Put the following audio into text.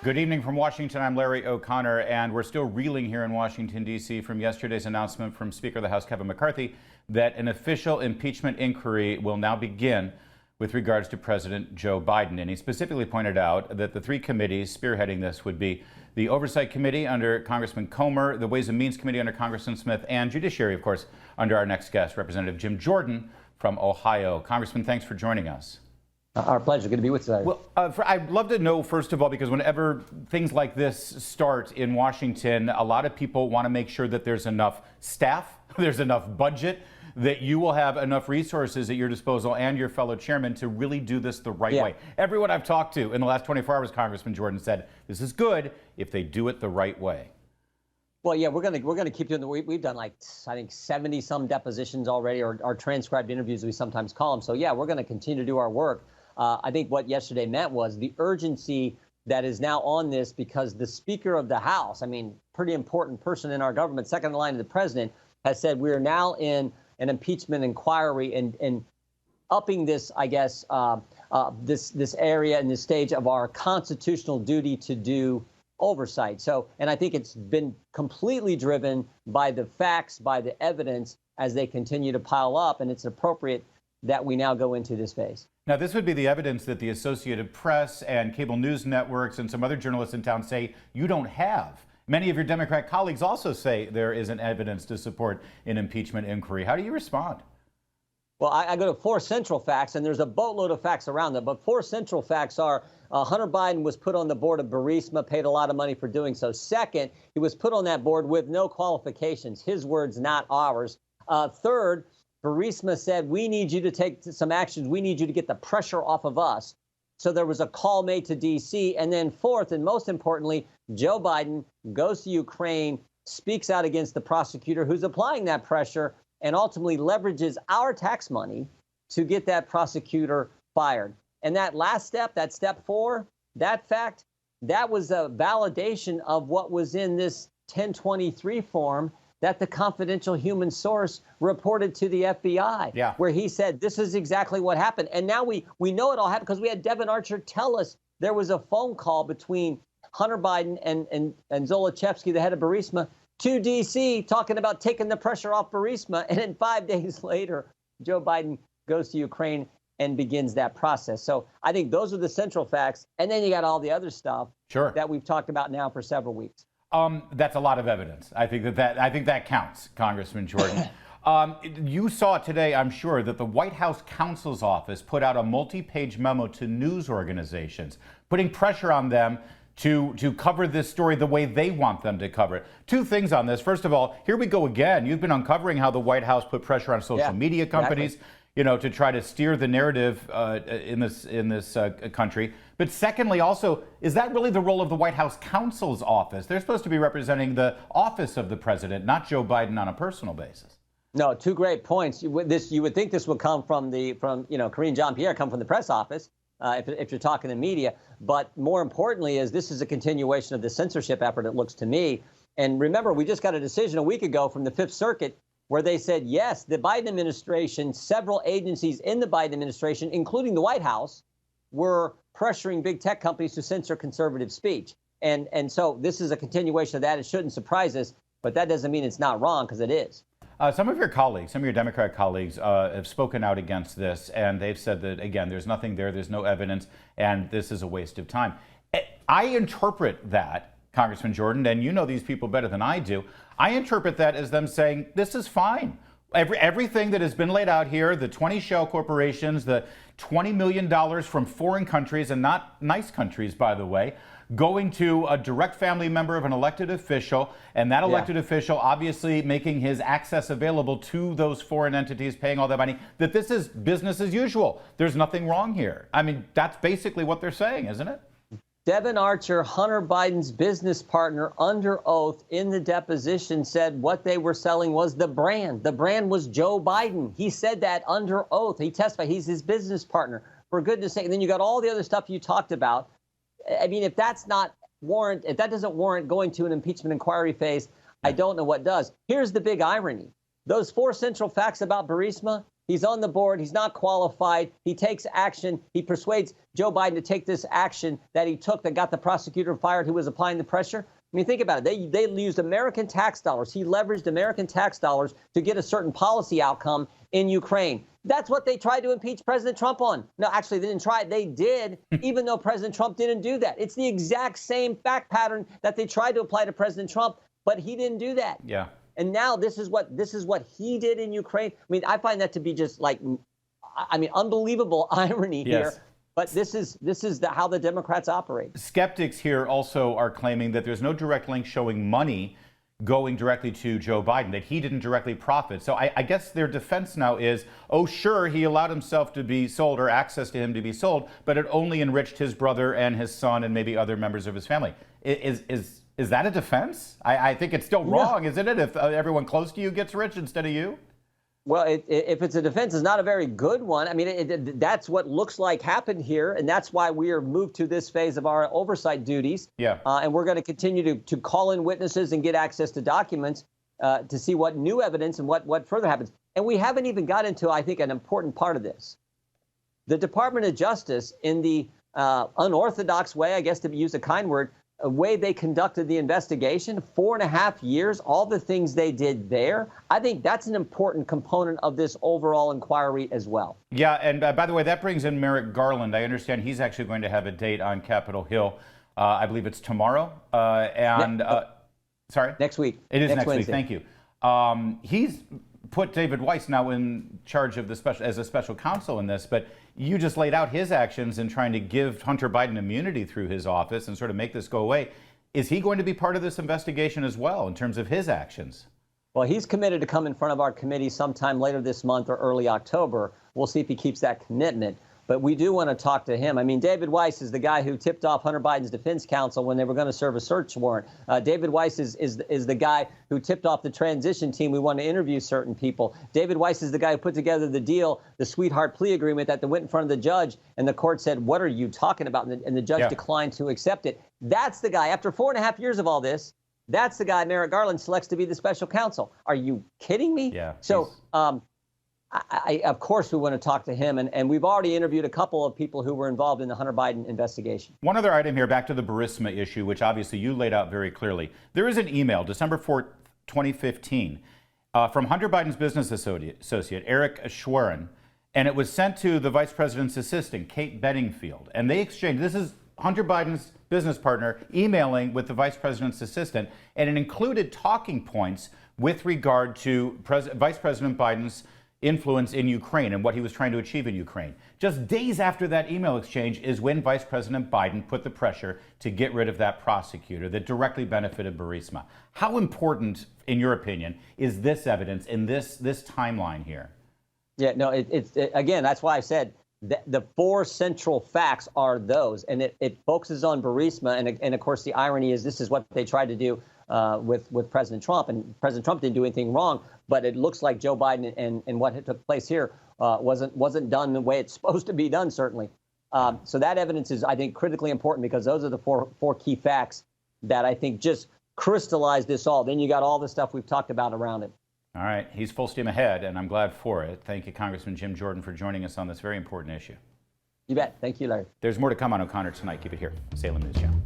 Good evening from Washington. I'm Larry O'Connor, and we're still reeling here in Washington, D.C. from yesterday's announcement from Speaker of the House Kevin McCarthy that an official impeachment inquiry will now begin with regards to President Joe Biden. And he specifically pointed out that the three committees spearheading this would be the Oversight Committee under Congressman Comer, the Ways and Means Committee under Congressman Smith, and Judiciary, of course, under our next guest, Representative Jim Jordan from Ohio. Congressman, thanks for joining us. Our pleasure. Good to be with you today. Well, I'd love to know, first of all, because whenever things like this start in Washington, a lot of people want to make sure that there's enough staff, there's enough budget, that you will have enough resources at your disposal and your fellow chairman to really do this the right way. Everyone I've talked to in the last 24 hours, Congressman Jordan, said this is good if they do it the right way. Well, yeah, we're gonna keep doing we've done like I think 70 some depositions already, or transcribed interviews we sometimes call them. So yeah, we're going to continue to do our work. I think what yesterday meant was the urgency that is now on this, because the Speaker of the House, I mean, pretty important person in our government, second in line to the president, has said we are now in an impeachment inquiry and upping this, I guess, this area and this stage of our constitutional duty to do oversight. So, and I think it's been completely driven by the facts, by the evidence as they continue to pile up, and it's appropriate that we now go into this phase. Now, this would be the evidence that the Associated Press and cable news networks and some other journalists in town say you don't have. Many of your Democrat colleagues also say there isn't evidence to support an impeachment inquiry. How do you respond? Well, I go to four central facts, and there's a boatload of facts around them. But four central facts are Hunter Biden was put on the board of Burisma, paid a lot of money for doing so. Second, he was put on that board with no qualifications. His words, not ours. Third, Burisma said, we need you to take some actions. We need you to get the pressure off of us. So there was a call made to D.C. And then fourth, and most importantly, Joe Biden goes to Ukraine, speaks out against the prosecutor who's applying that pressure, and ultimately leverages our tax money to get that prosecutor fired. And that last step, that step four, that fact, that was a validation of what was in this 1023 form that the confidential human source reported to the FBI, where he said, this is exactly what happened. And now we know it all happened because we had Devin Archer tell us there was a phone call between Hunter Biden and Zolochevsky, the head of Burisma, to D.C. talking about taking the pressure off Burisma. And then 5 days later, Joe Biden goes to Ukraine and begins that process. So I think those are the central facts. And then you got all the other stuff that we've talked about now for several weeks. That's a lot of evidence. I think that counts, Congressman Jordan. You saw today, I'm sure, that the White House counsel's office put out a multi-page memo to news organizations, putting pressure on them to cover this story the way they want them to cover it. Two things on this. First of all, here we go again. You've been uncovering how the White House put pressure on social media companies, to try to steer the narrative in this country. But secondly, also, is that really the role of the White House counsel's office? They're supposed to be representing the office of the president, not Joe Biden on a personal basis. No, two great points. You would think this would come from Karine Jean-Pierre, come from the press office, if you're talking to media. But more importantly, this is a continuation of the censorship effort, it looks to me. And remember, we just got a decision a week ago from the Fifth Circuit where they said, yes, the Biden administration, several agencies in the Biden administration, including the White House, were pressuring big tech companies to censor conservative speech. And so this is a continuation of that. It shouldn't surprise us, but that doesn't mean it's not wrong, because it is. Some of your colleagues, some of your Democrat colleagues have spoken out against this, and they've said that, again, there's nothing there, there's no evidence, and this is a waste of time. I interpret that, Congressman Jordan, and you know these people better than I do, I interpret that as them saying, this is fine. Everything that has been laid out here, the 20 shell corporations, the $20 million from foreign countries, and not nice countries, by the way, going to a direct family member of an elected official, and that elected official obviously making his access available to those foreign entities, paying all that money, that this is business as usual. There's nothing wrong here. I mean, that's basically what they're saying, isn't it? Devin Archer, Hunter Biden's business partner, under oath in the deposition, said what they were selling was the brand. The brand was Joe Biden. He said that under oath. He testified. He's his business partner. For goodness sake. And then you got all the other stuff you talked about. I mean, if that doesn't warrant going to an impeachment inquiry phase, I don't know what does. Here's the big irony. Those four central facts about Burisma, He's on the board. He's not qualified. He takes action. He persuades Joe Biden to take this action that he took that got the prosecutor fired who was applying the pressure. I mean, think about it. They used American tax dollars. He leveraged American tax dollars to get a certain policy outcome in Ukraine. That's what they tried to impeach President Trump on. No, actually, they didn't try it. They did, even though President Trump didn't do that. It's the exact same fact pattern that they tried to apply to President Trump, but he didn't do that. Yeah. And now this is what he did in Ukraine. I mean, I find that to be just like, I mean, unbelievable irony here. But this is how the Democrats operate. Skeptics here also are claiming that there's no direct link showing money going directly to Joe Biden, that he didn't directly profit. So I guess their defense now is, oh, sure, he allowed himself to be sold or access to him to be sold, but it only enriched his brother and his son and maybe other members of his family. Is that a defense? I think it's still wrong, isn't it, if everyone close to you gets rich instead of you? Well, if it's a defense, it's not a very good one. I mean, that's what looks like happened here, and that's why we are moved to this phase of our oversight duties. Yeah. And we're going to continue to call in witnesses and get access to documents to see what new evidence and what further happens. And we haven't even got into, I think, an important part of this. The Department of Justice, in the unorthodox way, I guess to use a kind word, a way they conducted the investigation, 4.5 years, all the things they did there, I think that's an important component of this overall inquiry as well. Yeah, and by the way, that brings in Merrick Garland. I understand he's actually going to have a date on Capitol Hill. I believe it's tomorrow. Sorry? Next week. It is next week. Wednesday. Thank you. He's put David Weiss now in charge of as a special counsel in this, but you just laid out his actions in trying to give Hunter Biden immunity through his office and sort of make this go away. Is he going to be part of this investigation as well in terms of his actions? Well, he's committed to come in front of our committee sometime later this month or early October. We'll see if he keeps that commitment. But we do want to talk to him. I mean, David Weiss is the guy who tipped off Hunter Biden's defense counsel when they were going to serve a search warrant. David Weiss is the guy who tipped off the transition team. We want to interview certain people. David Weiss is the guy who put together the deal, the sweetheart plea agreement that went in front of the judge, and the court said, "What are you talking about?" And the judge declined to accept it. That's the guy. After 4.5 years of all this, that's the guy Merrick Garland selects to be the special counsel. Are you kidding me? Yeah. So, of course, we want to talk to him, and we've already interviewed a couple of people who were involved in the Hunter Biden investigation. One other item here, back to the Burisma issue, which obviously you laid out very clearly. There is an email, December 4th, 2015, from Hunter Biden's business associate, Eric Schwerin, and it was sent to the vice president's assistant, Kate Bedingfield, and they exchanged, this is Hunter Biden's business partner emailing with the vice president's assistant, and it included talking points with regard to Vice President Biden's influence in Ukraine and what he was trying to achieve in Ukraine. Just days after that email exchange is when Vice President Biden put the pressure to get rid of that prosecutor that directly benefited Burisma. How important, in your opinion, is this evidence in this timeline here? Yeah, no, again, that's why I said the four central facts are those, and it focuses on Burisma, and of course the irony is this is what they tried to do with President Trump, and President Trump didn't do anything wrong, but it looks like Joe Biden and what took place here wasn't done the way it's supposed to be done, certainly. So that evidence is, I think, critically important because those are the four key facts that I think just crystallize this all. Then you got all the stuff we've talked about around it. All right. He's full steam ahead, and I'm glad for it. Thank you, Congressman Jim Jordan, for joining us on this very important issue. You bet. Thank you, Larry. There's more to come on O'Connor tonight. Keep it here. Salem News Channel.